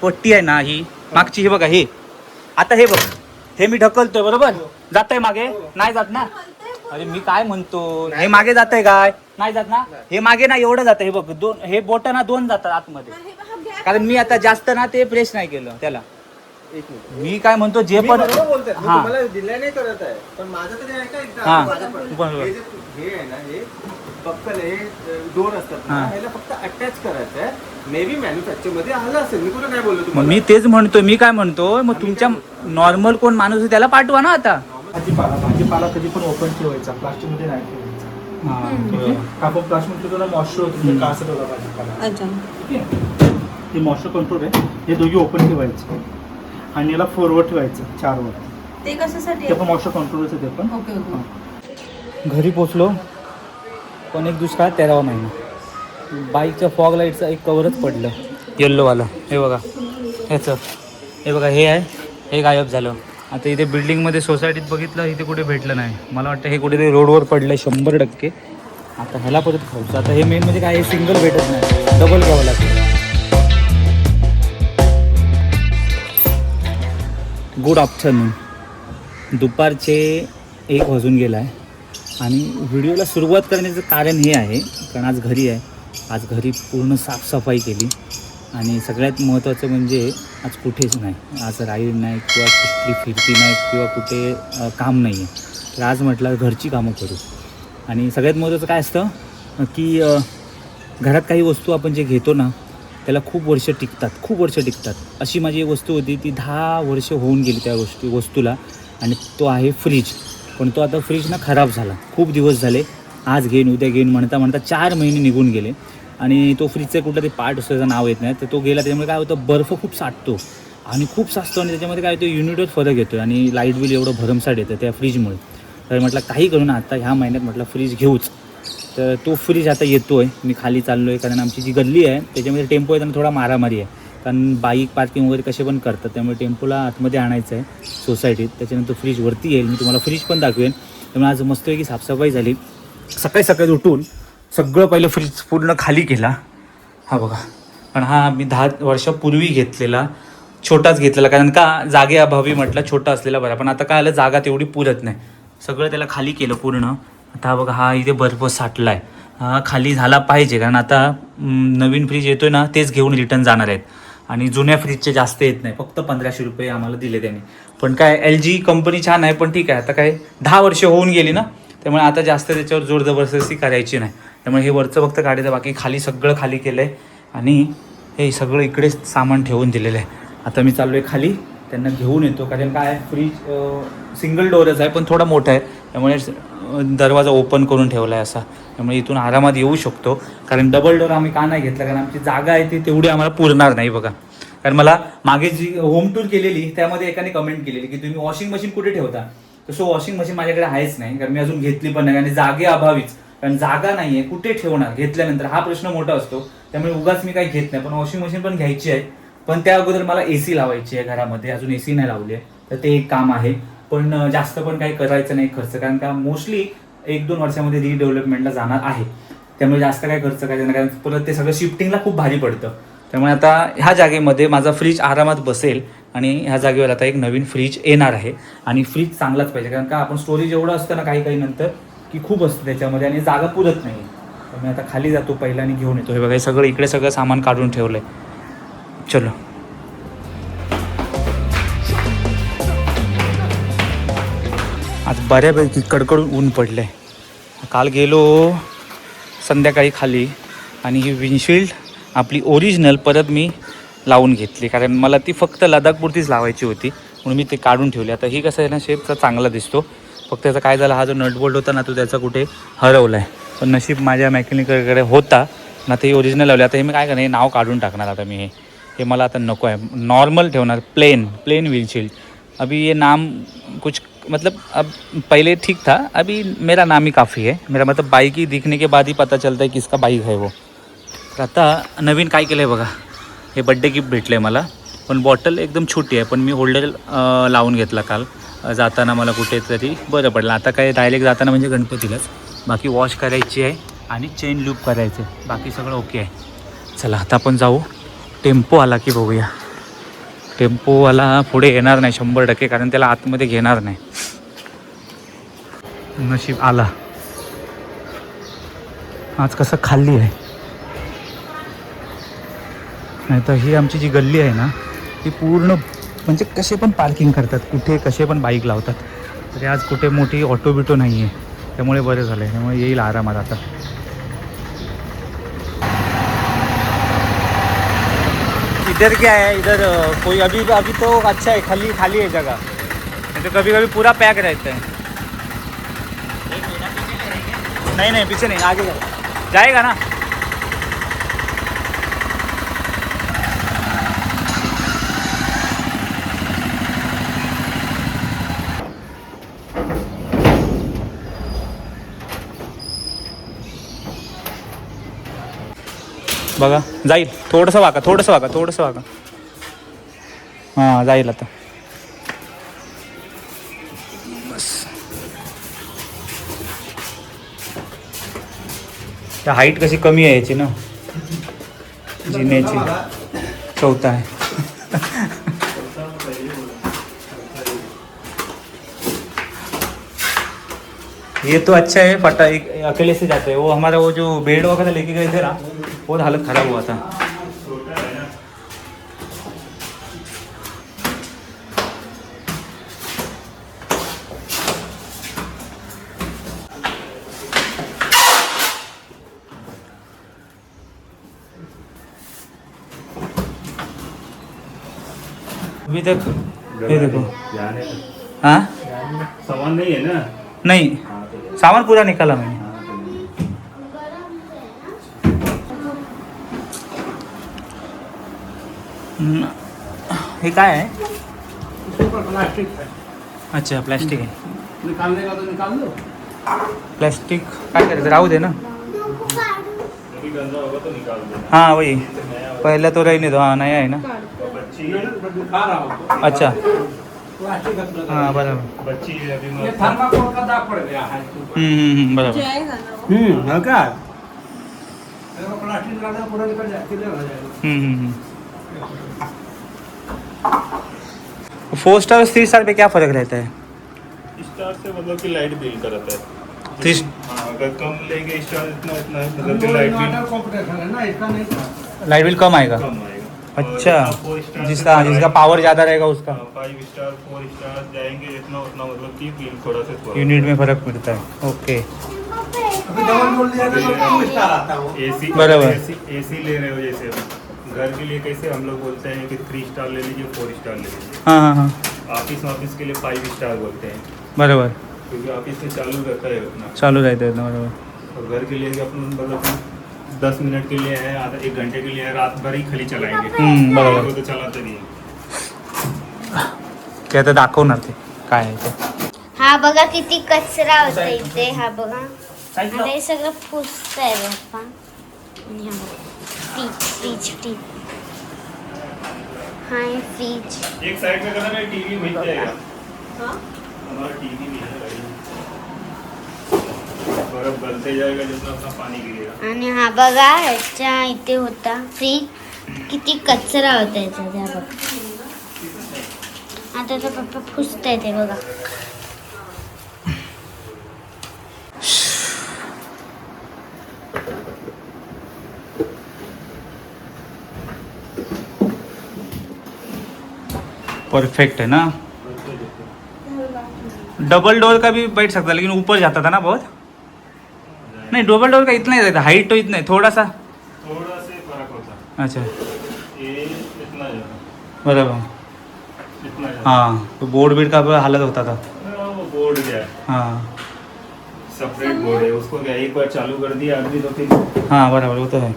पट्टी आहे ना ही मागची, हे बघा हे आता हे बघ, हे मी ढकलतोय बरोबर, जात आहे मागे नाही जात ना. अरे मी काय म्हणतो, हे मागे जात आहे काय, नाही जात ना, हे मागे ना एवढं जात, हे बघ दोन, हे बोट ना दोन जातात आतमध्ये, कारण मी आता जास्त ना ते प्रेस नाही केलं त्याला. मी काय म्हणतो जे पण दिल्या नाही करत आहे, पण माझं तरी आहे का हे आहे ना, हे बक्कल हे दोन असतात ना, ह्याला फक्त अटॅच करायचं आहे. मे बी मॅन्युफॅक्चर मध्ये आलं असेल, मी कुठं काय बोललो तुम्हाला. मी तेच म्हणतो, मी काय म्हणतो मग तुमच्या नॉर्मल कोण माणूस आहे त्याला पाठवा ना. आता भाजीपाला कधी पण ओपन ठेवायचा, प्लास्टिक मध्ये नाही ठेवायचा. आपण प्लास्टिक मध्ये तुला मॉइश्चर होतं का असं ठेवला भाजीपाला, ठीक आहे. हे मॉइश्चर कंट्रोल आहे, हे दोघी ओपन ठेवायचे आणि याला फॉरवर्ड ठेवायचं 4 वर. ते कशासाठी? ते पण मॉइश्चर कंट्रोलच आहे ते पण. Okay okay. घरी पोचलो पण एक दुष्काळ 13वा महिना. बाईकच्या फॉग लाईटचं एक कवरच पडलं येल्लोवालं, हे बघा ह्याचं, हे बघा हे आहे, हे गायब झालं. आता इथे बिल्डिंगमध्ये सोसायटीत बघितलं, इथे कुठे भेटलं नाही. मला वाटतं हे कुठेतरी रोडवर पडलं 100%. आता ह्याला परत खाऊचं. आता हे मेन म्हणजे काय, हे सिंगल भेटत नाही, डबल घ्यावं लागतं. Good afternoon. दुपारचे 1 वाजून गेला आहे आणि व्हिडिओला सुरुवात करण्याचं कारण हे आहे कारण आज घरी आहे. आज घरी पूर्ण साफसफाई केली आणि सगळ्यात महत्त्वाचं म्हणजे आज कुठेच नाही, आज राईड नाही किंवा कुठली फिरती नाही किंवा कुठे काम नाही आहे. तर आज म्हटलं घरची कामं करू. आणि सगळ्यात महत्त्वाचं काय असतं की घरात काही वस्तू आपण जे घेतो ना त्याला खूप वर्ष टिकतात. अशी माझी एक वस्तू होती, ती 10 वर्ष होऊन गेली त्या वस्तूला, आणि तो आहे फ्रीज. पण तो आता फ्रीज ना खराब झाला, खूप दिवस झाले, आज घेईन उद्या घेईन म्हणता 4 महिने निघून गेले आणि तो फ्रीजचा कुठला ते पार्ट असतो, त्याचं नाव येत नाही, तर तो गेला. त्याच्यामुळे काय होतं, बर्फ खूप साठतो आणि खूप साचतो आणि त्याच्यामध्ये काय होतं, युनिटवर फरक येतो आणि लाईट बिल एवढं भरमसाठ येतं त्या फ्रीजमुळे. तर म्हटलं काही करू ना, आता ह्या महिन्यात म्हटलं फ्रीज घेऊच. तर तो फ्रीज आता येतो आहे. मी खाली चाललो आहे कारण आमची जी गल्ली आहे त्याच्यामध्ये टेम्पो येताना थोडा मारामारी आहे, कारण बाईक पार्किंग वगैरे कसे पण करतात, त्यामुळे टेम्पोला आतमध्ये आणायचं आहे सोसायटीत. त्याच्यानंतर फ्रीज वरती येईल, मी तुम्हाला फ्रीज पण दाखवेन. त्यामुळे आज मस्तपैकी साफसफाई झाली. सकाळी उठून सगळं पहिलं फ्रीज पूर्ण खाली केला. हा बघा, पण हा मी 10 वर्षापूर्वी घेतलेला, छोटाच घेतलेला, कारण का जागेअभावी म्हटलं छोटा असलेला बरा. पण आता काय आलं, जागा तेवढी पुरत नाही, सगळं त्याला खाली केलं पूर्ण. आता बघा हा इथे बर्फ साठला आहे, हा खाली झाला पाहिजे, कारण आता नवीन फ्रीज येतोय ना तेच घेऊन रिटर्न जाणार आहेत आणि जुन्या फ्रीजचे जास्त येत नाही, फक्त 1500 रुपये आम्हाला दिले त्यांनी. पण काय LG कंपनी छान आहे, पण ठीक आहे, आता काय 10 वर्ष होऊन गेली ना, त्यामुळे आता जास्त त्याच्यावर जोर जबरदस्ती करायची नाही. त्यामुळे हे वरचं फक्त काढायचं, बाकी खाली सगळं खाली केलं आहे आणि हे सगळं इकडे सामान ठेवून दिलेलं आहे. आता मी चाललो आहे खाली, त्यांना घेऊन येतो, कारण काय फ्रीज सिंगल डोअरच आहे पण थोडा मोठा आहे, त्यामुळे दरवाजा ओपन करून ठेवला आहे असा, त्यामुळे इथून आरामात येऊ शकतो. कारण डबल डोअर आम्ही का नाही घेतला, कारण आमची जागा आहे ती तेवढी आम्हाला पुरणार नाही बघा. कारण मला मागे जी होम टूर केलेली त्यामध्ये एकाने कमेंट केलेली की तुम्ही वॉशिंग मशीन कुठे ठेवता, तर सो वॉशिंग मशीन माझ्याकडे आहेच नाही, कारण मी अजून घेतली पण नाही आणि जागे अभावीच, कारण जागा नाही आहे, कुठे ठेवणार घेतल्यानंतर हा प्रश्न मोठा असतो. त्यामुळे उगाच मी काही घेत नाही. पण वॉशिंग मशीन पण घ्यायची आहे, पण त्या अगोदर मला AC लावायची आहे घरामध्ये, अजून AC नाही लावली आहे, तर ते एक काम आहे. पण जास्त पण काही करायचं नाही खर्च, कारण का मोस्टली 1-2 वर्षामध्ये रिडेव्हलपमेंटला जाणार आहे, त्यामुळे जास्त काय खर्च करायचं नाही, कारण परत ते सगळं शिफ्टिंगला खूप भारी पडतं. त्यामुळे आता ह्या जागेमध्ये माझा फ्रीज आरामात बसेल आणि ह्या जागेवर आता एक नवीन फ्रीज येणार आहे. आणि फ्रीज चांगलाच पाहिजे, कारण का आपण स्टोरेज एवढं असतं ना काही नंतर की खूप असतं त्याच्यामध्ये आणि जागा पुरत नाही. त्यामुळे आता खाली जातो पहिला आणि घेऊन येतो. हे बघा, हे सगळं इकडे सगळं सामान काढून ठेवलं आहे. चलो, आज बऱ्यापैकी कडकडून ऊन पडलं आहे. काल गेलो संध्याकाळी खाली आणि ही विंडशील्ड आपली ओरिजिनल परत मी लावून घेतली, कारण मला ती फक्त लडाखपुरतीच लावायची होती, म्हणून मी ते काढून ठेवली. आता ही कसं आहे ना, शेपचा चांगला दिसतो, फक्त त्याचा काय झाला, हा जो नटबोल्ट होता ना तो त्याचा कुठे हरवला आहे. पण नशीब माझ्या मेकॅनिककडे होता ना, ते ओरिजिनल लावले. आता हे मी काय करणार, हे नाव काढून टाकणार. आता मी हे मला आता नको आहे, नॉर्मल ठेवणार, प्लेन विंडशील्ड. अभी ये नाम कुछ मतलब अब पहले ठीक था, अभी मेरा नाम ही काफ़ी है. मेरा मतलब बाइक ही दिखने के बाद ही पता चलता है किसका बाइक है वो. तर आता नवीन काय केलं आहे बघा, हे बड्डे गिफ्ट भेटलं आहे मला, पण बॉटल एकदम छोटी आहे, पण मी होल्डर लावून घेतला काल जाताना, मला कुठेतरी बरं पडलं. आता काय डायरेक्ट जाताना म्हणजे गणपतीलाच, बाकी वॉश करायची आहे आणि चेन लूप करायचं आहे, बाकी सगळं ओके आहे. चला आता आपण जाऊ टेम्पो आला की बघूया. टेम्पोवाला पुढे येणार नाही 100%, कारण त्याला आतमध्ये घेणार नाही. नशीब आला. आज कसं खाल्ली आहे, नाही तर ही आमची जी गल्ली आहे ना ती पूर्ण म्हणजे कसे पण पार्किंग करतात, कुठे कसे पण बाईक लावतात. तरी आज कुठे मोठी ऑटो बिटो नाही आहे, त्यामुळे बरं झालं आहे. त्यामुळे येईल आरामात आता. इधर क्या है, इधर कोई अभी तो अच्छा है, खाली है जगह, नहीं तो कभी कभी पूरा पैक रहता है. नहीं पीछे नहीं, आगे जाएगा ना. बघा जाईल, थोडंसं वाका. हां जाईल आता. बस त्या हाईट कशी कमी आहे याची ना, जिन्याची. 4था आहे. ये तो अच्छा है, फटा एक अकेले से जाते हैं. वो हमारा वो जो बेड वगैरह लेके गए थे ना, बहुत हालत ख़राब हुआ था. अभी तक ये देखो. हाँ सामान नहीं है ना. नहीं, सामान पूरा निकाला मैंने. हे काय आहे? प्लास्टिक है. अच्छा प्लॅस्टिक आहे. निकालने का तो निकाल दो. प्लॅस्टिक काय करायचं, राहू दे ना. कभी गंदा होगा तो निकाल दो. हाँ वही, पहले तो रहने दो. हाँ नया है ना. बच्ची दिखा रहा हूँ. अच्छा प्लास्टिक का. हाँ बराबर. बच्ची अभी ये थर्माकोल का दाग पड़ गया है. बराबर. हाँ क्या प्लास्टिक निकालना पूरा निकल जाए, क्लियर हो जाएगा. 4 स्टार और 3 स्टार पे क्या फ़र्क रहता है? स्टार से मतलब कि लाइट बिल का रहता है. तीस- हाँ, अगर कम लेंगे स्टार इतना मतलब कि लाइट बिल कॉम्पिटिशन है ना, इसका नहीं था. लाइट बिल कम आएगा. कम आएगा. अच्छा, और 4 स्टार जिसका पावर ज़्यादा रहेगा उसका 5 स्टार 4 स्टार जाएंगे जितना उतना मतलब कि बिल थोड़ा से थोड़ा यूनिट में फ़र्क मिलता है. ओके एसी बराबर. एसी ले रहे हो जैसे घर के लिए कैसे हम लोग बोलते हैं कि 3 स्टार ले लीजिए 4 स्टार ले लीजिए. हाँ ऑफिस के लिए 5 स्टार बोलते हैं बराबर. क्योंकि ऑफिस में चालू रहता है उतना. चालू रहता है ना. बराबर. और घर के लिए भी अपन मतलब कि 10 मिनट के लिए है, आधा 1 घंटे के लिए है, रात भर ही खाली चलाएंगे. बराबर. वो तो चलाते नहीं. ते आता दाखवणार ते काय आहे ते. हा बघा किती कचरा होता इथे. हा बघा आता हे सगळं पुसत आहे बाप्पा. आणि हा बघा फ्रीज. हा आहे फ्रीज. एक साइड में करना है, टीवी मिल जाएगा. हमारा टीवी भी है. बर्फ गलते जाएगा जितना उतना पानी गिरेगा. आणि हा बघा ह्याच्या इथे होता फ्रीज. किती कचरा होता याचा त्या बघा. आता तर पप्पा पुसत आहे ते बघा. परफेक्ट है ना. डबल डोर का भी बैठ सकता, लेकिन ऊपर जाता था ना बहुत. नहीं डबल डोर का इतना ही रहता, हाइट तो इतना है, थोड़ा सा. थोड़ा से फर्क होता अच्छा है. ये इतना ज़्यादा, बराबर. इतना ज़्यादा. हाँ तो बोर्ड बीड का भी हालत होता था. वो बोर्ड क्या है, हाँ सेपरेट बोर्ड है. उसको क्या एक बार चालू कर दिया आदमी तो फिर हाँ बराबर, वो तो है.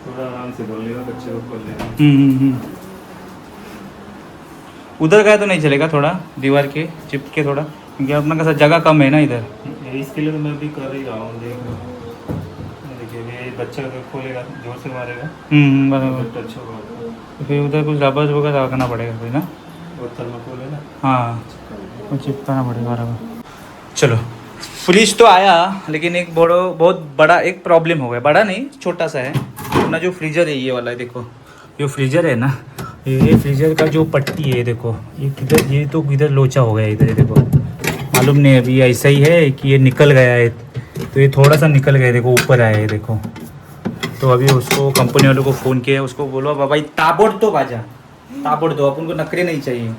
थोड़ा आराम से खोल लेगा, बच्चे को खोल लेगा. उधर का तो नहीं चलेगा, थोड़ा दीवार के चिपके थोड़ा, क्योंकि अपना कैसा जगह कम है ना इधर. इसके लिए तो मैं भी कर ही रहा हूँ. देखिए ये बच्चा अगर खोलेगा जोर से मारेगा बराबर. तो अच्छा होगा. तो फिर उधर कुछ रबर वगैरह रखना पड़ेगा फिर ना. वो थर्माकोल है ना. हाँ वो चिपकाना पड़ेगा बराबर. चलो फ्रिज तो आया लेकिन एक बहुत बड़ा एक प्रॉब्लम हो गया, बड़ा नहीं छोटा सा है अपना जो फ्रीजर है ये वाला है, देखो जो फ्रीजर है ना, ये फ्रीजर का जो पट्टी है देखो, ये किधर, ये तो किधर लोचा हो गया इधर, देखो मालूम नहीं अभी ऐसा ही है कि ये निकल गया है, तो ये थोड़ा सा निकल गया, देखो ऊपर आया है देखो। तो अभी उसको कंपनी वालों को फ़ोन किया, उसको बोलो बाबा ताबड़ तो बाजा, ताबड़ दो, अपन को नखरे नहीं चाहिए,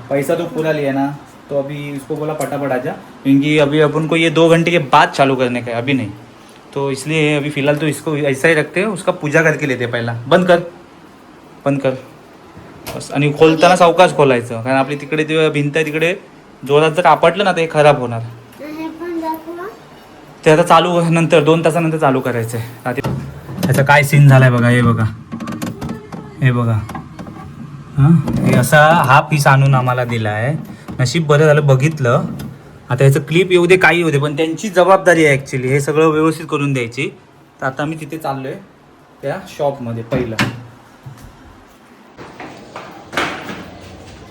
पैसा तो पूरा लिया ना। तो अभी उसको बोला फटाफट आजा, क्योंकि अभी अपन को ये 2 घंटे के बाद चालू करने का है, अभी नहीं। तो इसलिए अभी फ़िलहाल तो इसको ऐसा ही रखते हैं, उसका पूजा करके लेते पहिला। बंद कर बस, आणि खोलताना सावकाश खोलायचं, कारण आपली तिकडे ते भिंत आहे तिकडे जोरात जर आपटलं ना ते खराब होणार। ते आता चालू नंतर 2 तासानंतर चालू करायचं आहे। त्याचा काय सीन झालाय बघा, हे बघा हां, हे असा हा पीस आणून आम्हाला दिला आहे, नशीब बरं झालं बघितलं। आता याचं क्लिप येऊ दे काही येऊ दे, पण त्यांची जबाबदारी आहे ॲक्च्युली हे सगळं व्यवस्थित करून द्यायची। तर आता मी तिथे चाललो आहे त्या शॉपमध्ये, पहिलं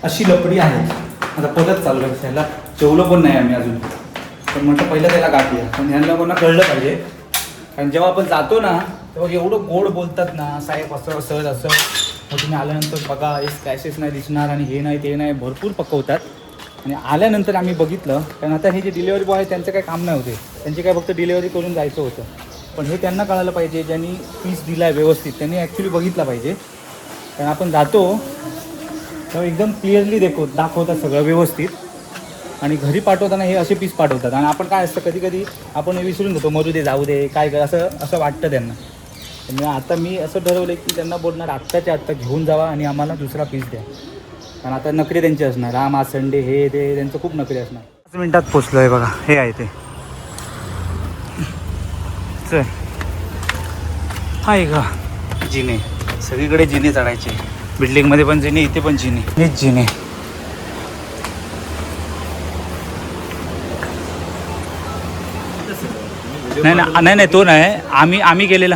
अशी लपडी आहे। आता परत चालू आहे, त्याला जेवलं पण नाही आम्ही अजून, पण म्हटलं पहिलं त्याला गाठूया, पण ह्यांना कोणा कळलं पाहिजे, कारण जेव्हा आपण जातो ना तेव्हा एवढं गोड बोलतात ना, साहेब असं असं, मग तुम्ही आल्यानंतर बघा हे स्क्रॅचेस नाही दिसणार आणि हे नाही ते नाही, भरपूर पकवतात। आणि आल्यानंतर आम्ही बघितलं, कारण आता हे जे डिलेवरी बॉय आहे त्यांचं काही काम नाही होते, त्यांचे काय फक्त डिलेवरी करून जायचं होतं, पण हे त्यांना कळायला पाहिजे, ज्यांनी पीस दिला आहे व्यवस्थित त्यांनी ॲक्च्युली बघितला पाहिजे। कारण आपण जातो तेव्हा एकदम क्लिअरली दाखवतात सगळं व्यवस्थित, आणि घरी पाठवताना हे असे पीस पाठवतात, आणि आपण काय असतं कधी कधी आपण विसरून घेतो, मरू दे जाऊ दे काय कर, असं वाटतं त्यांना। त्यामुळे आता मी असं ठरवलं की त्यांना बोलणार आत्ताच्या आत्ता घेऊन जावा आणि आम्हाला दुसरा पीस द्या, कारण आता नखरे त्यांचे असणार, राम आज संडे हे ते त्यांचं खूप नखरे असणार। 5 मिनिटात पोचलो आहे बघा, हे आहे ते चल, आहे का जिने, सगळीकडे जिने चढायचे, बिल्डिंगमध्ये पण जिने, इथे पण जिने, हेच जिने। नाही तो नाही, आम्ही गेलेला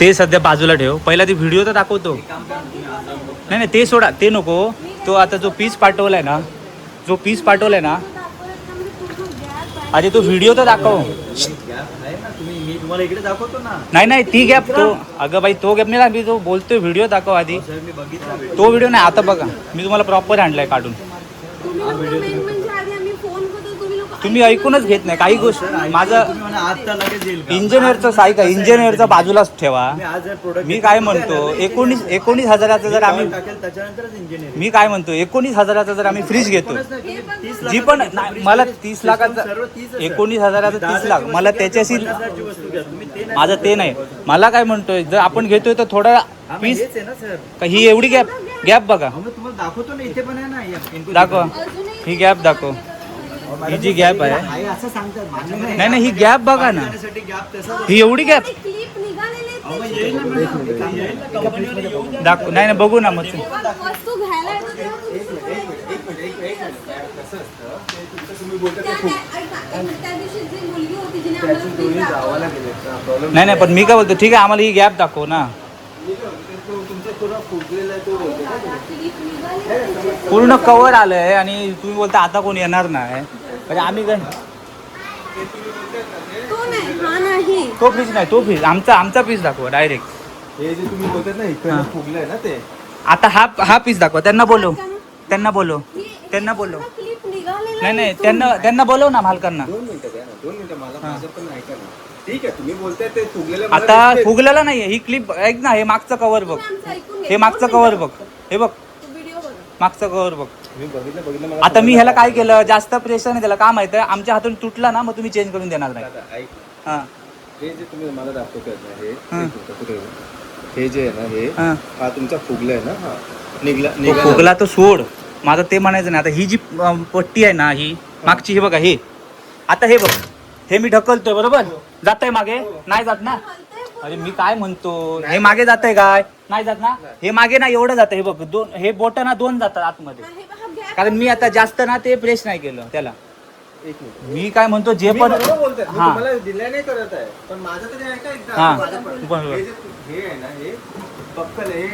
ते सध्या बाजूला ठेव, पहिला ते व्हिडिओ तर दाखवतो। नाही ते सोडा, ते नको, तो आता जो पीस पाठवलाय ना, अरे तो व्हिडिओ तर दाखव। मी तुम्हाला इकडे दाखवतो ना। नाही ती गॅप, तो अगं बाई तो गॅप नाही, मी तो बोलतोय व्हिडिओ दाखव आधी, मी बघितला तो व्हिडिओ नाही, आता बघा मी तुम्हाला प्रॉपर आणलाय काढून, तुम्ही ऐकूनच घेत नाही काही गोष्ट। माझं इंजिनियरचं साई का, इंजिनियरचा बाजूलाच ठेवा। मी काय म्हणतो 19,000चा जर आम्ही, मी काय म्हणतो 19,000चा जर आम्ही फ्रीज घेतो, जी पण मला 30 लाखाचा, 19,000चा 30 लाख मला त्याच्याशी, माझं ते नाही, मला काय म्हणतोय जर आपण घेतोय तर थोडा पीस, ही एवढी गॅप बघा, दाखवतो ना, इथे पण आहे ना, दाखव ही गॅप, दाखव ही जी गॅप आहे, असं सांगतात नाही ही गॅप बघा ना, ही एवढी गॅप दाखव, नाही बघू ना मग नाही पण मी काय बोलतो, ठीक आहे आम्हाला ही गॅप दाखव ना, पूर्ण कव्हर आलंय आणि तुम्ही बोलता आता कोण येणार नाही, म्हणजे आम्ही काय तो फ्रीज नाही, तो फ्रीज आमचा पीस दाखवा डायरेक्ट, हे जे तुम्ही बोलतात ना इकडे फुगलंय ना ते, आता हा पीस दाखवा, त्यांना बोलव नाही त्यांना बोलव ना मालकांना। 2 मिनिटं मला माझं पण ऐका ना, ठीक आहे तुम्ही बोलताय ते फुगलेलं, आता फुगलेला नाहीये, ही क्लिप ऐक ना, हे मागचं कव्हर बघ, हे मागचं कव्हर बघ, हे बघ मागचं कव्हर बघ। बघितलं मला। आता मी ह्याला काय केलं, जास्त प्रेशर नाही त्याला, का माहिती आहे आमच्या हातून तुटला ना मग तुम्ही चेंज करून देणार नाही। हां हे जे तुम्ही मला दाखवताय ना, हे जे आहे ना, हे हा तुमचा फुगलाय ना, हा निघला फुगला तो सोड, माझं ते म्हणायचं नाही। आता ही जी पट्टी आहे ना, ही मागची, हे बघा, हे आता हे बघ, हे मी ढकलतोय बरोबर, जातंय मागे, नाही जात ना, अरे मी काय म्हणतो, हे मागे जातंय काय, नाही जात ना, हे मागे ना एवढं जातं, हे बघ दोन, हे बोट ना 2 जातात आतमध्ये, कारण मी आता जास्त ना ते प्रेस नाही केलं त्याला। मी काय म्हणतो जे पण तुम्हाला दिल्या नाही करत आहे, पण माझं तरी ऐका एकदा, हां हे आहे ना, हे बक्कल हे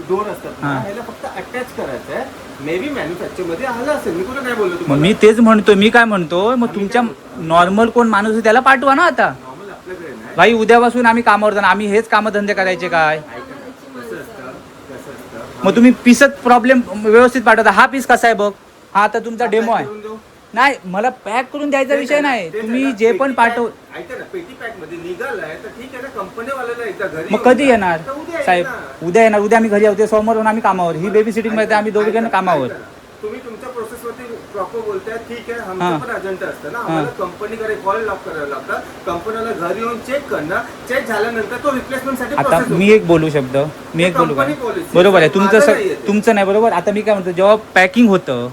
डोर असतात ना, हा. ह्याला फक्त अटॅच करायचं आहे. मे बी मॅन्युफॅक्चर मध्ये आलं असेल, मी कुठं काय बोललो मग तुम्हाला. मी तेच म्हणतो, मी काय म्हणतो, मग तुमच्या नॉर्मल कोण माणूस आहे त्याला पाठवा ना आता. नॉर्मल आपल्याकडे नाही. भाई उद्यापासून आम्ही कामावर जाणार, आम्ही हेच कामधंदे करायचे काय. ऐका ना, कसं असतं मग तुम्ही पीसच प्रॉब्लेम व्यवस्थित पाठवता. हा पीस कसा आहे बघ, हा आता तुमचा डेमो आहे. करून देऊ. नाही, मला पॅक करून द्यायचा विषय नाही, तेच तुम्ही आहे ना, जे पण पेटी पाठव. पॅक- ऐका ना, पेटी पॅक मध्ये निघालाय तर ठीक आहे ना, कंपनीवाल्याला एकदा घरी मग येऊन कधी जा. येणार तर उद्या साहेब? येईल उद्या येणार. उद्या आम्ही घरी आहोत, सोमवार आम्ही कामावर. ही बेबी सिटिंग मध्ये आम्ही दोघे जण कामावर. ऐका ना, तुम्ही तुमच्या प्रोसेस वरती प्रॉपर बोलताय, ठीक आहे. हा. आमचं पण एजंट असतं ना, आम्हाला कंपनीकडे कॉल लॉक करायला लागतात, कंपनीला घरी येऊन चेक करणं, चेक झाल्यानंतर तो रिप्लेसमेंट साठी आता process मी होतो. एक बोलू शब्द, मी एक बोलू कंपनी का? policy. बरोबर आहे तुमचं, माझं नाहीये ते. तुमचं नाही बरोबर. आता मी काय म्हणतो, जेव्हा पॅकिंग होतं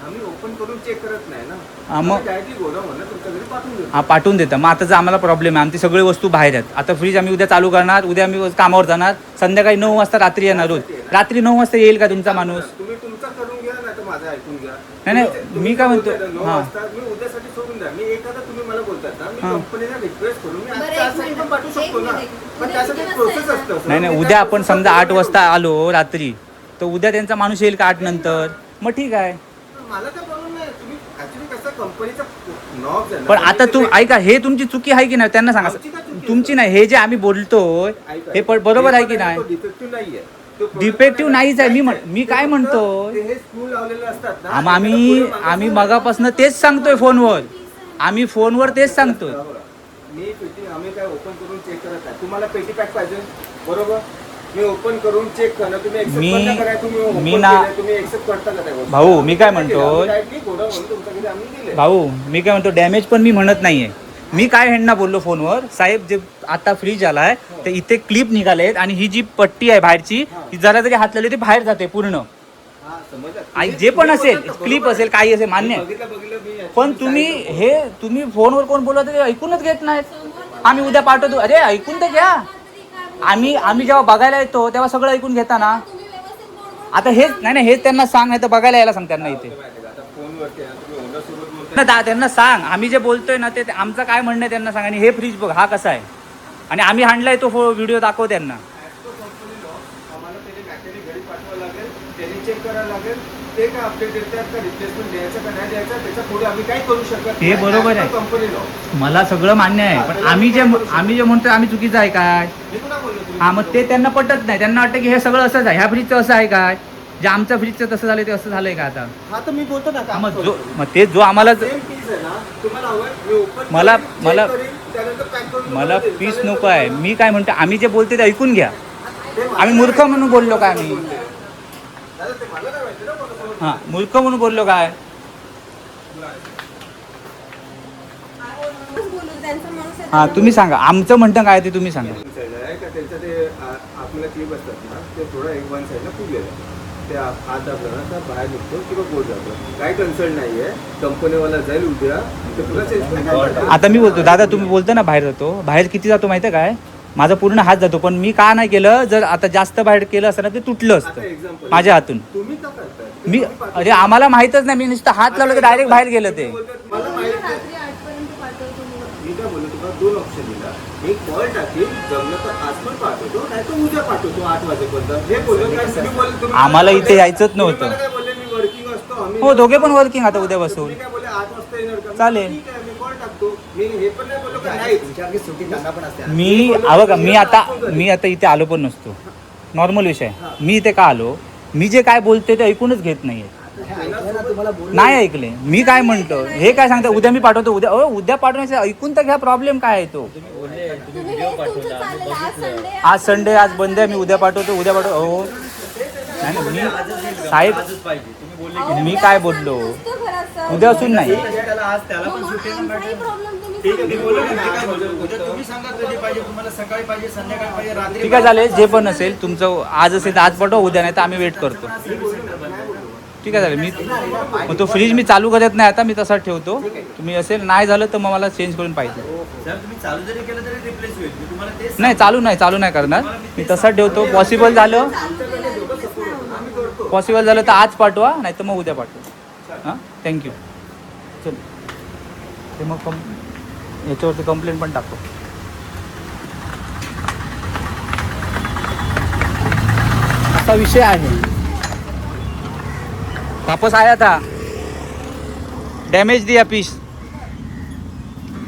आम्ही ओपन करून चेक करत नाही ना, हा, मग- डायरेक्टली गोडाऊन म्हणून तुमच्या घरी पाठवून देतो. हा पाठवून देतं. मग आता जर आम्हाला प्रॉब्लेम आहे, आमची सगळी वस्तू बाहेर आहेत. आता फ्रीज आम्ही उद्या चालू करणार, उद्या आम्ही कामावर जाणार, संध्याकाळी 9 वाजता रात्री येणार. रोज रात्री 9 वाजता येईल का तुमचा माणूस? तुम्ही तुमचा करून घ्या, नाही तर माझं ऐकून घ्या. नाही, तुम्ही मी काय म्हणतो, बोलताय ना, 9 हा. वाजता मी उद्यासाठी सोडून द्या. मी एखादा तुम्ही मला बोलतात ना, मी हा. कंपनीला रिक्वेस्ट करून मी बरं, आजच्या एक आज पण मिनिट. पाठवू शकतो एक ना, मिनिट. पण उद्या त्यासाठी किती प्रोसेस वाजता असतं. नाही नाही, उद्या आपण समजा 8 वाजता आलो रात्री, तर उद्या त्यांचा माणूस येईल का 8 नंतर? मग ठीक आहे. मला काय प्रॉब्लेम नाही. तुम्ही ऍक्च्युली कसं कंपनीचा नॉब आहे ना, पण आता तू ऐका, हे तुमची चुकी आहे की नाही त्यांना सांगा. आमची काय चुकी आहे? तुमची नाही, हे जे आम्ही बोलतोय ऐका, हे बरोबर आहे की हे पण नाही? तो डिफेक्टिव्ह नाहीये. तो product डिफेक्टिव्ह नाहीच आहे. मी ते काय फक्त म्हणतो, ते हे स्क्रू लावलेले असतात ना, आम्ही आम्ही मगापासून तेच सांगतोय फोनवर. आम्ही फोनवर तेच सांगतोय. मी पेटी आम्ही काय ओपन करून चेक करत आहे. तुम्हाला पेटी पॅक पाहिजे बरोबर, मी ओपन करून चेक करणं, तुम्ही accept मी- करता का नाही? तुम्ही मी open ना- केलंय, तुम्ही एक्सेप्ट करता का त्या गोष्टी? भाऊ, मी काय आम्ही म्हणतो- केलं. आम्ही directly गोडाऊन म्हणून तुमच्या घरी आम्ही दिले. भाऊ मी काय म्हणतो, डॅमेज पण मी म्हणत नाहीये. मी काय ह्यांना बोललो फोनवर, साहेब जे आता फ्रीज आलाय तर इथे क्लिप निघालेत आणि ही जी पट्टी आहे बाहेरची, ही जरा जरी हात लावली ती बाहेर जाते पूर्ण. हा, समजलं. आई, तुम्ही- जे पण तुम्ही असेल, बोलता क्लिप बरोबर असेल, आहे. काही असेल, मान्य आहे. बघितलं मी actually पण तुम्ही सांगितलं. तुम्ही फोनवर कोण बोलत ते ऐकूनच घेत नाहीत. आम्ही उद्या पाठवतो. अरे ऐकून तर घ्या. आम्ही जेव्हा बघायला येतो तेव्हा सगळं ऐकून घेता ना. आता हेच नाही, हेच त्यांना सांग, नाही तर बघायला यायला सांग त्यांना इथे. माहिती आहे का, आता फोनवरती आहे ना, तुम्ही owner सोबत बोलताय. ना त्यांना सांग, आम्ही जे बोलतोय ना ते आमचं काय म्हणणं आहे त्यांना सांग. आणि हे फ्रीज बघ हा कसा आहे, आणि आम्ही हाणलाय तो व्हिडिओ दाखव त्यांना. तो कंपनी लॉ आम्हाला त्याने मॅकॅनिक घरी पाठवावं लागेल, त्यांनी चेक करायला लागेल, ते काय अपडेट देतात का, रिप्लेसमेंट द्यायचं का नाही द्यायचं, त्याच्या पुढे आम्ही काही करू शकत हे बरोबर आहे. Company law. मला सगळं मान्य आहे, पण आम्ही जे म्हणतोय आम्ही चुकीचं आहे काय? मी पुन्हा बोललो तुम्ही. हा, मग ते त्यांना पटत नाही. त्यांना वाटतं की हे सगळं असंच आहे, ह्या फ्रीजचं असं आहे काय, जे आमच्या फ्रीजचं तसं झालं ते असं झालंय का आता? हा तर मी बोलतो ना हा, मग ते जो आम्हाला सेम पीस आहे ना, तुम्हाला हवं मी ओपन मला- करीन, मला- check करीन, त्यानंतर पॅक करून मला तुम्हाला देईन. पीस चालेल नको तर आहे. बोला. मी काय म्हणतो, आम्ही जे बोलते ते ऐकून घ्या. ते मला आम्ही मूर्ख काय म्हणून बोललो काय आम्ही? बोलते. दादा, ते मला काय माहिती ना कोणासोबत. हा, मूर्ख म्हणून बोललो काय? हा, तुम्ही सांगा, आमचं म्हणतं काय ते तुम्ही सांगा. One side आहे का त्यांचं ते आपल्याला क्लिप असतात ना, ते थोडं एक वन साईडला फुगलेलं आहे. ते हात दाबला ना तर बाहेर निघतो किंवा बोट जातो. काही कन्सर्न नाही आहे. कंपनीवाला जाईल उद्या ते पुन्हा चेंज करणार. आता मी बोलतो, दादा तुम्ही बोलता ना बाहेर जातो, बाहेर किती जातो माहिती आहे काय? माझा पूर्ण हात जातो, पण मी का नाही केलं? जर आता जास्त बाहेर केलं असतं ना ते तुटलं आता असतं एक्झाम्पल माझ्या हातून. तुम्ही का करताय? मी अरे आम्हाला माहितच नाही, मी नुसतं हात लावलं तर डायरेक्ट बाहेर गेलं ते. मला माहित नाही. रात्री 8 पर्यंत पाठवतो मी. मी काय बोललो तुम्हाला 2 ऑप्शन दिला. एक कॉल टाकेल, जमलं तर आज पण पाठवतो, नाही तर उद्या पाठवतो 8 वाजेपर्यंत. हे बोललो काय तुम्ही बोलले, तुम्ही आम्हाला मला इथे बोलले- यायचंच तुम्ही नव्हतं. मला काय बोलले, मी वर्किंग असतो आम्ही हो, दोघे पण वर्किंग आता उद्या बसून. तुम्ही काय बोलले 8 वाजता येणार का? चालेल. ठीक आहे, मी कॉल टाकतो. मी हे पण नाही बोललो का नाही तुमच्याकडे सुट्टी त्यांना पण असते. मी आता इथे आलो पण नसतो. नॉर्मल विषय. मी इथे का आलो? मी जे काय बोलते ते ऐकूनच घेत नाहीये. हे ऐकलं ना तुम्हाला बोललो. नाही ऐकले. मी काय म्हणतो, हे काय सांगता, उद्या मी पाठवतो, उद्या पाठवण्याचं ऐकून तर घ्या. प्रॉब्लेम काय आहे तो? तुम्ही हेच तुमचं चालेल. आज संडे आहे. आज संडे, आज बंद आहे, मी उद्या पाठवतो, उद्या पाठवतो. हो नाही नाही, मी साहेब मी काय बोललो, नुसतं घरात सर. उद्या असून नाही. त्याला आज त्याला पण मग सुट्टी ना आमचाही मॅडम. प्रॉब्लेम तुम्ही ठीक आहे, मी सांगा. बोललो की मी काय बोलतो, उद्या तुम्ही सांगा कधी पाहिजे तुम्हाला, सकाळी पाहिजे, संध्याकाळी पाहिजे, रात्री ठीक आहे, चालेल. जे पण असेल तुमचं, आज असेल तर आज पाठवा, उद्या नाही तर आम्ही वेट करतो. ठीक आहे, चालेल. मग तो फ्रीज मी चालू करत नाही आता, मी तसाच ठेवतो. तुम्ही असेल नाही झालं तर मग मला चेंज करून पाहिजे. जर तुम्ही चालू जरी केलं तरी रिप्लेस होईल. मी तुम्हाला तेच नाही, चालू नाही करणार. मी तसाच ठेवतो. पॉसिबल झालं तर आज पाठवा, नाही तर मग उद्या पाठवा. हां, थँक्यू. चल, ते मग याच्यावरती कंप्लेंट पण टाकतो. असा विषय आहे. वापस आया था, डैमेज दिया पीस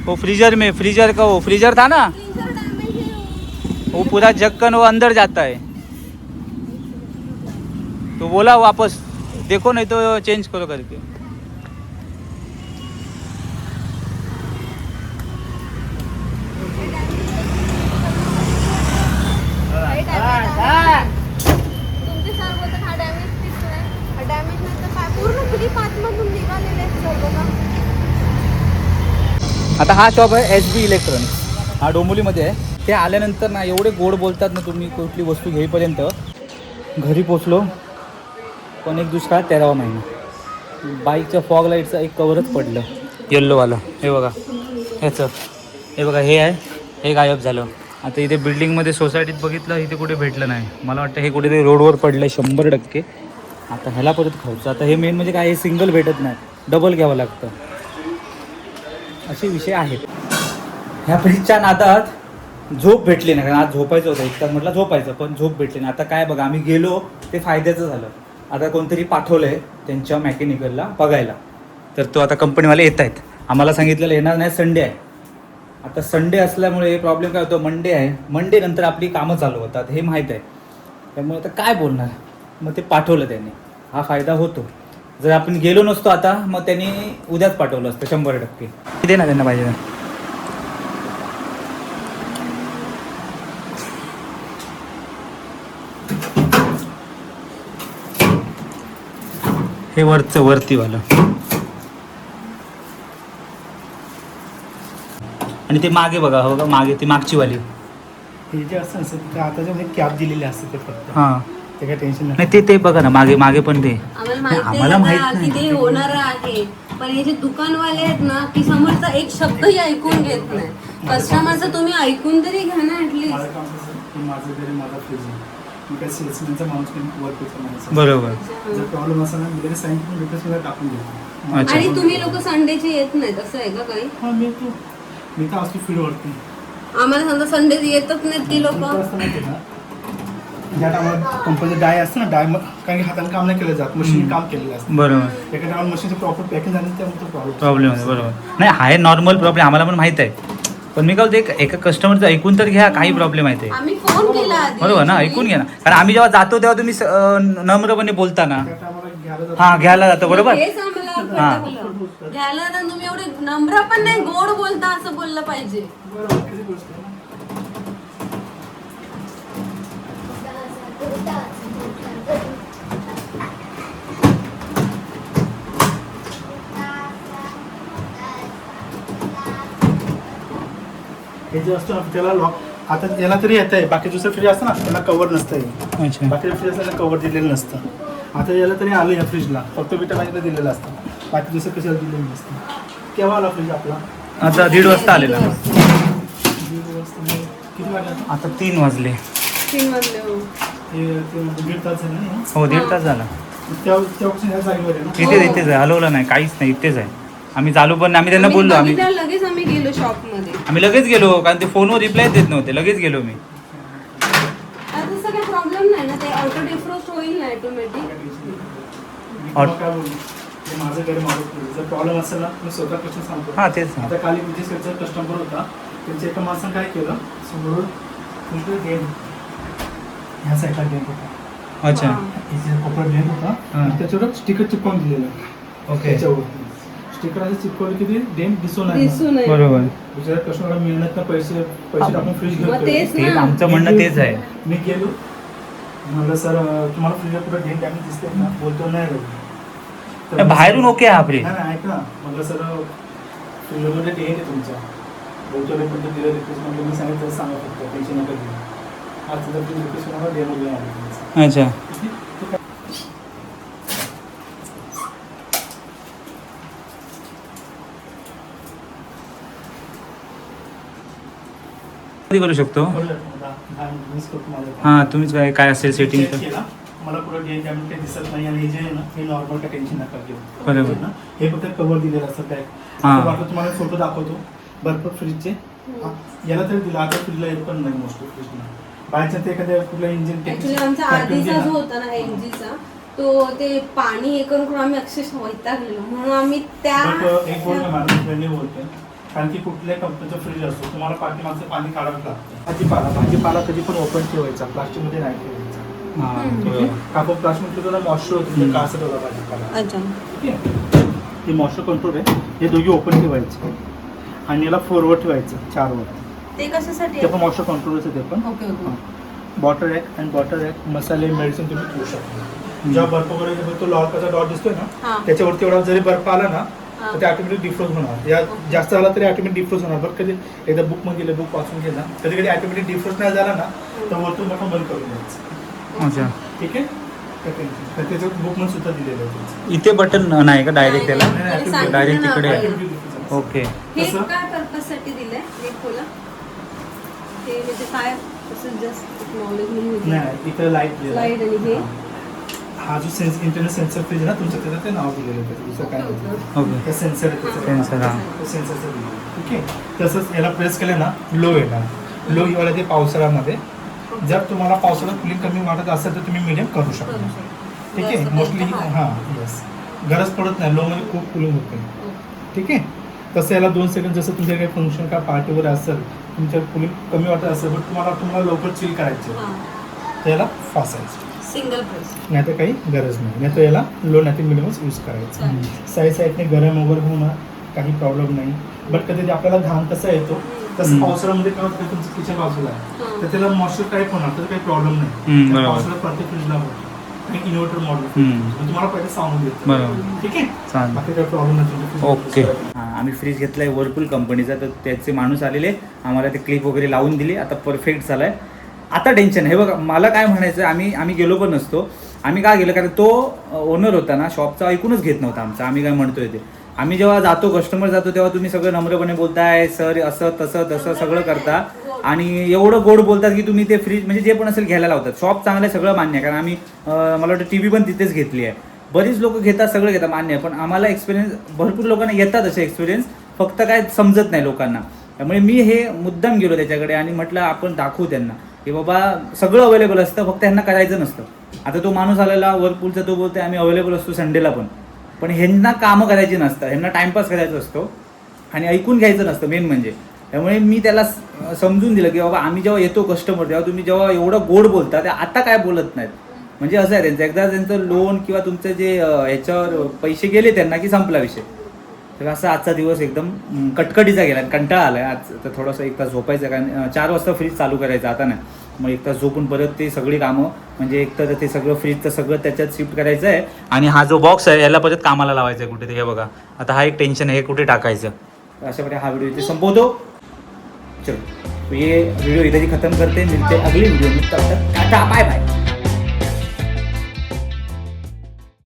वो फ्रीजर में, फ्रीजर का वो फ्रीजर था ना, वो पूरा ढक्कन वो अंदर जाता है, तो बोला वापस देखो नहीं तो चेंज करो करके. तुमचे सर बोलतात हा डॅमेज पीस आहे. हा डॅमेज नंतर काय पूर्ण फ्री पाचमधून निघालेले आहेत सर बघा. आता हा शॉप आहे SB इलेक्ट्रॉनिक्स, हा डोंबिवलीमध्ये आहे. ते आल्यानंतर ना एवढे गोड बोलतात ना, तुम्ही कुठली वस्तू घेईपर्यंत. घरी पोचलो पण एक दुष्काळ 13वा महिना. बाईकच्या फॉग लाईटचं एक कवरच पडलं येल्लोवालं, हे बघा ह्याचं, हे बघा हे आहे, हे गायब झालं. आता इथे बिल्डिंगमध्ये सोसायटीत बघितलं, इथे कुठे भेटलं नाही. मला वाटतं हे कुठेतरी रोडवर पडलं 100%. आता ह्याला परत खायचं. आता हे मेन म्हणजे काय, हे सिंगल भेटत नाही, डबल घ्यावं लागतं. असे विषय आहेत. ह्या फ्रीजच्या नादात झोप भेटली नाही, कारण आज झोपायचं होतं, एक तास म्हटलं झोपायचं, पण झोप भेटली नाही. आता काय बघा, आम्ही गेलो ते फायद्याचं झालं. आता कोणतरी पाठवलं आहे त्यांच्या मॅकॅनिकलला बघायला, तर तो आता कंपनीवाले येत आहेत. आम्हाला सांगितलेलं येणार नाही, संडे आहे. आता संडे असल्यामुळे प्रॉब्लेम काय होतो, मंडे आहे, मंडे नंतर आपली कामं चालू होतात, हे माहीत आहे. त्यामुळे आता काय बोलणार, मग ते पाठवलं त्यांनी. हा फायदा होतो. जर आपण गेलो नसतो आता, मग त्यांनी उद्याच पाठवलं असतं 100%. दे ना त्यांना पाहिजे ना. हे वरतीवालं आणि ते मागे बघा, हो का मागे ती मागची वाली. हे जे असतं ना तिथे आता जे कॅप दिलेली असते ते फक्त, हां ते काय टेन्शन नाही, ते बघा ना मागे मागे पण ते आम्हाला माहित की ते होणार आहे, पण हे जे दुकानवाले आहेत ना, की समोरचा एक शब्दही ऐकून घेत नाही. कस्टमरचं तुम्ही ऐकून तरी घ्या ना ऍटलीस्ट. माझं काम कसं की माझं घरी माझा फ्रीज आहे, मी काय सेल्समॅनचा माणूस नाही, वर्कचा माणूस आहे. बरोबर. जर प्रॉब्लेम असेल ना, मी तरी सांगितलं रिक्वेस्टमध्ये टाकून देतो. अच्छा. आणि तुम्ही लोक संडेचे येत नाहीत असं आहे का काही? हां मी तर असतो फील्डवरती. आम्हाला समजा संडे येतच नाहीत ती लोक. असतं माहिती आहे का, ज्या टायमाला कंपनीचं डाय असतं ना, डाय कारण की हाताने काम नाही केलं जात, मशीनने काम केलेलं असतं. बरोबर. एका टायमाला मशीनचं प्रॉपर पॅकिंग झालं त्यामुळे तो प्रॉब्लेम आहे. बरोबर. नाही आहे नॉर्मल प्रॉब्लेम, आम्हाला पण माहित आहे. पण मी काय बोलते, एका कस्टमरचं ऐकून तर घ्या, काही प्रॉब्लेम आहे ते. आम्ही फोन केला आधी. बरोबर ना, ऐकून घ्या ना. कारण आम्ही जेव्हा जातो तेव्हा तुम्ही नम्रपणे बोलता ना. त्या टायमाला घ्यायला जातो. हां घ्यायला जातो, बरोबर. हेच आम्हाला पटलं. घ्यायला तर तुम्ही एवढे नम्र पण नाही, गोड बोलता असं बोललं पाहिजे. बरोबर, किती गोष्ट आहे. हे जे असतं ना त्याला लॉक, आता याला तरी येत आहे, बाकी दुसरं फ्रीज असतं ना त्याला कवर नसतं. अच्छा. बाकी फ्रीज असताना कवर दिलेलं नसतं. आता याला तरी आलं या फ्रीजला, फक्त विटामिनला दिलेलं असतं, बाकी दुसरं कशाला दिलेलं नसतं. केव्हा आला फ्रीज आपला? आता 1:30 वाजता आलेला. 1:30 वाजता म्हणजे किती वाजले? आता 3 वाजले. 3 वाजले. हो. हे 1.5 तास झाले ना. हो 1.5 तास झाला. तेव्हापासून ह्या जागेवर आहे ना. इथेच आहे, हलवलं नाही, काहीच नाही, इथेच आहे. आम्ही चालू पण आम्ही त्यांना बोललो, आम्ही लगेच आम्ही गेलो शॉप मध्ये. लगेच गेलो, कारण ते फोनवर रिप्लाय देत नव्हते. लगेच गेलो मी. तसं काही प्रॉब्लेम नाही ना, ते ऑटो डिफ्रोस्ट होईल ना ऑटोमॅटिक. मी काय बोलू, हे माझं घर माझं फ्रीज. जर प्रॉब्लेम असेल ना मी स्वतः कसं सांगतो. हां तेच ना. आता काली विजयचा कस्टमर होता, त्यांच्या एका माणसानं काय केलं, समोर गेम ह्या साईडला गेम होता. अच्छा. इथे कोपऱ्यात गेम होता आणि त्याच्यावर स्टिकर चिपकवून दिलेलं. ओके. त्याच्यावरती स्टिकर असं चिपकवलं की ते डेम दिसून आहे. बरोबर. दुसऱ्या कस्टमरला मिळणार ना पैसे टाकून फ्रीज घेऊन तेच ते ना. आमचं म्हणणं तेच आहे. मी गेलो म्हणलं सर तुम्हाला फ्रीजला कुठं डेम डॅमेज दिसते ना, बोलतो नाही रे. तर बाहेरून ओके हा फ्रीज. नाही ऐक ना, म्हटलं सर फ्रीजमध्ये डेम आहे तुमचा, बोलतो रे पण दिलं रिक्वेस्ट म्हटलं मी सांगितलं सांगा फक्त टेन्शन नका घेऊ. आज तुझा फ्रीज रिक्वेस्ट मला डेमो घेऊन आले. अच्छा. कधी करू शकतो? हां तुम्हीच काय असेल सेटिंग तर. मला पुढे डेन डॅमेज काही दिसत नाही आणि हे जे आहे ना हे नॉर्मल काय टेन्शन नका घेऊ. बरोबर. ना हे फक्त कव्हर दिलेलं असतं पॅक. तुम्हाला फोटो दाखवतो बर्फ फ्रीजचे. याला तरी दिला, आता फ्रीजला येत पण नाही मोस्ट फ्रीजला. बायच्या ते एखाद्या कुठलं इंजिन ऍक्च्युली आमचा आधीचा जो होता ना LGचा तो ते पाणी हे करून आम्ही अक्षरशः वैतागलेलो म्हणून आम्ही त्या एक गोष्ट मला बोलते कारण की कुठल्याही कंपनीचं फ्रीज असतो तुम्हाला पाठीमागचं पाणी काढावं लागतं. भाजीपाला कधी पण ओपन ठेवायचा, प्लास्टिकमध्ये नाही ठेवायचा. कापड प्लास्टिक ठेवताना मॉइश्चर होतं कासर होता भाजीपाला. ठीक आहे, हे मॉइश्चर कंट्रोल आहे. हे दोघी ओपन ठेवायचे आणि याला 4 वर ठेवायचं, 4 वर. ते कशासाठी ते पण मॉइश्चर कंट्रोलच आहे ते पण. Okay okay. बॉटल रॅक आणि बॉटल रॅक मसाले मेडिसिन तुम्ही ठेवू शकता. जेव्हा बर्फ वगैरे तो लाल कलरचा डॉट दिसतोय ना त्याच्यावरती एवढा जरी बर्फ आला ना तर ते ऑटोमॅटिक डिफ्रोज होणार. या जास्त आला तरी ऑटोमॅटिक डिफ्रोज होणार. बट कधी एकदा बुकमध्ये गेलं, बुक वाचून गेला, कधी कधी ऑटोमॅटिक डिफ्रोज नाही झाला ना तर वरतून बटन बंद करून द्यायचं. अच्छा, ठीक आहे. तर त्याचं बुकमध्ये सुद्धा दिलेलं आहे. इथे बटन नाही का डायरेक्ट त्याला? नाही, डायरेक्ट तिकडे आहे. Automatic okay. हे कसं? काय पर्पजसाठी दिलंय हे खोला ते म्हणजे काय असं जस्ट नॉलेज म्हणून नाही, इथं लाईट लाईट आणि हे हा जो इंटरनेट सेन्सर फ्रीज आहे ना तुमचं त्याचं ते नाव दिलेलं आहे. दुसरं काय नव्हतं. ओके. ते सेन्सर आहे त्याचं. सेन्सर, हां. ते सेन्सरचं दिलं. ठीक आहे. तसंच याला प्रेस केलं ना लो येणार. लो येवायला ते पावसाळ्यामध्ये जर तुम्हाला पावसाळ्यात कुलिंग कमी वाटत असेल तर तुम्ही मीडियम करू शकता. ठीक आहे. मोस्टली हां येस गरज पडत नाही. लोमध्ये खूप कुलिंग होते. ठीक आहे. तसं याला 2 सेकंड जसं तुमच्या काही फंक्शन का पार्टी वगैरे असेल तुमच्या कुलिंग कमी वाटत असेल पण तुम्हाला लवकर चिल करायचे तर याला फासायचं. सिंगल प्रेस नाही तर काही गरज नाही तर याला लो नाही तर मिनिमम यूज करायचं. साईडने गरम वगैरे होणार काही प्रॉब्लेम नाही. बट कधी आपल्याला घाम कसा येतो तसं पावसाळ्यामध्ये काय होतं तुमचं किचन बाजूला आहे तर त्याला मॉइश्चर टाईप होणार तर काही प्रॉब्लेम नाही. पावसाळ्यात प्रत्येक फ्रीजला होतो. इन्व्हर्टर मॉडेल तुम्हाला पहिले सांगून देतो. बरोबर. ठीक आहे. चालेल. बाकी काही प्रॉब्लेम नाही. ओके. आम्ही फ्रीज घेतलाय वर्लपूल कंपनीचा तर त्याचे माणूस आलेले आम्हाला ते क्लिप वगैरे लावून दिली. आता परफेक्ट झालाय. आता टेन्शन हे बघा मला काय म्हणायचं आम्ही गेलो पण नसतो. आम्ही काय गेलो कारण तो ओनर होता ना शॉपचा ऐकूनच घेत नव्हता आमचं आम्ही काय म्हणतोय ते. आम्ही जेव्हा जातो कस्टमर जातो तेव्हा तुम्ही सगळं नम्रपणे बोलताय सर असं तसं सगळं करता आणि एवढं गोड बोलतात की तुम्ही ते फ्रीज म्हणजे जे पण असेल घ्यायला लावतात. शॉप चांगलं आहे सगळं मान्य आहे कारण आम्ही मला वाटतं TV पण तिथेच घेतली आहे. बरीच लोक घेतात सगळं घेतात मान्य आहे पण आम्हाला एक्सपिरियन्स भरपूर लोकांना येतात असे एक्सपिरियन्स फक्त काय समजत नाही लोकांना. त्यामुळे मी हे मुद्दाम गेलो त्याच्याकडे आणि म्हटलं आपण दाखवू त्यांना की बाबा सगळं अवेलेबल असतं फक्त ह्यांना करायचं नसतं. आता तो माणूस आलेला वर्लपूलचा तो बोलतोय आम्ही अवेलेबल असतो संडेला पण ह्यांना कामं करायची नसतात. ह्यांना टाइमपास करायचा असतो आणि ऐकून घ्यायचं नसतं मेन म्हणजे. त्यामुळे मी त्याला समजून दिलं की बाबा आम्ही जेव्हा येतो कस्टमर तेव्हा तुम्ही जेव्हा एवढं गोड बोलता ते आता काय बोलत नाहीत. म्हणजे असं आहे त्यांचं एकदा त्यांचं लोन किंवा तुमचं जे ह्याच्यावर पैसे गेले त्यांना की संपला विषय. तर असा आजचा दिवस एकदम कटकटीचा गेला कंटाळा आला आहे आज. तर थोडंसं 1 तास झोपायचं कारण 4 वाजता फ्रीज चालू करायचं आता नाही. मग 1 तास झोपून परत ते सगळी कामं म्हणजे एकतर ते सगळं फ्रीजचं सगळं त्याच्यात शिफ्ट करायचं आहे आणि हा जो बॉक्स आहे याला परत कामाला लावायचा आहे कुठे ते. हे बघा आता हा एक टेन्शन आहे हे कुठे टाकायचं. अशा प्रकारे हा व्हिडिओ इथे संपवतो. चलो ये व्हिडिओ इधर ही खत्म करते मिलते अगली वीडियो में. तब तक टाटा बाय बाय.